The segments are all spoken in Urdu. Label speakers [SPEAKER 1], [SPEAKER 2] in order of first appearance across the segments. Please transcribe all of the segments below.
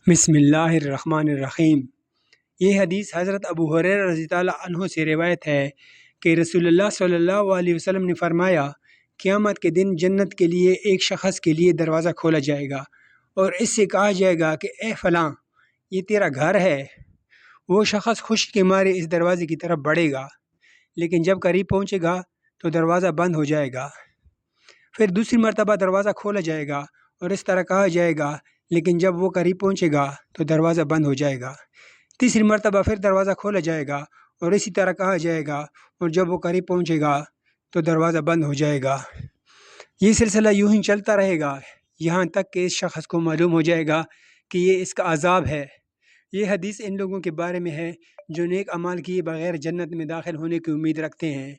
[SPEAKER 1] بسم اللہ الرحمن الرحیم۔ یہ حدیث حضرت ابو ہریرہ رضی اللہ عنہ سے روایت ہے کہ رسول اللہ صلی اللہ علیہ وسلم نے فرمایا، قیامت کے دن جنت کے لیے ایک شخص کے لیے دروازہ کھولا جائے گا اور اس سے کہا جائے گا کہ اے فلاں، یہ تیرا گھر ہے۔ وہ شخص خوشی کے مارے اس دروازے کی طرف بڑھے گا، لیکن جب قریب پہنچے گا تو دروازہ بند ہو جائے گا۔ پھر دوسری مرتبہ دروازہ کھولا جائے گا اور اس طرح کہا جائے گا، لیکن جب وہ قریب پہنچے گا تو دروازہ بند ہو جائے گا۔ تیسری مرتبہ پھر دروازہ کھولا جائے گا اور اسی طرح کہا جائے گا، اور جب وہ قریب پہنچے گا تو دروازہ بند ہو جائے گا۔ یہ سلسلہ یوں ہی چلتا رہے گا یہاں تک کہ اس شخص کو معلوم ہو جائے گا کہ یہ اس کا عذاب ہے۔ یہ حدیث ان لوگوں کے بارے میں ہے جو نیک اعمال کیے بغیر جنت میں داخل ہونے کی امید رکھتے ہیں،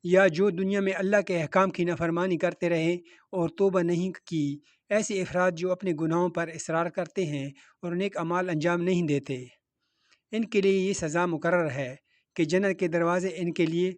[SPEAKER 1] یا جو دنیا میں اللہ کے احکام کی نافرمانی کرتے رہے اور توبہ نہیں کی۔ ایسے افراد جو اپنے گناہوں پر اصرار کرتے ہیں اور نیک اعمال انجام نہیں دیتے، ان کے لیے یہ سزا مقرر ہے کہ جنت کے دروازے ان کے لیے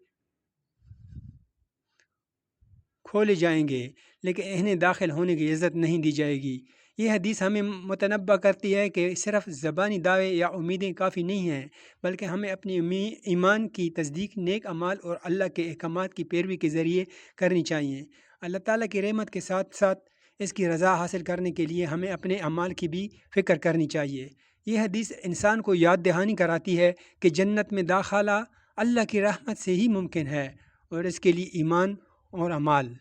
[SPEAKER 1] کھولے جائیں گے، لیکن انہیں داخل ہونے کی اجازت نہیں دی جائے گی۔ یہ حدیث ہمیں متنبہ کرتی ہے کہ صرف زبانی دعوے یا امیدیں کافی نہیں ہیں، بلکہ ہمیں اپنی ایمان کی تصدیق نیک اعمال اور اللہ کے احکامات کی پیروی کے ذریعے کرنی چاہیے۔ اللہ تعالیٰ کی رحمت کے ساتھ ساتھ اس کی رضا حاصل کرنے کے لیے ہمیں اپنے اعمال کی بھی فکر کرنی چاہیے۔ یہ حدیث انسان کو یاد دہانی کراتی ہے کہ جنت میں داخلہ اللہ کی رحمت سے ہی ممکن ہے، اور اس کے لیے ایمان اور اعمال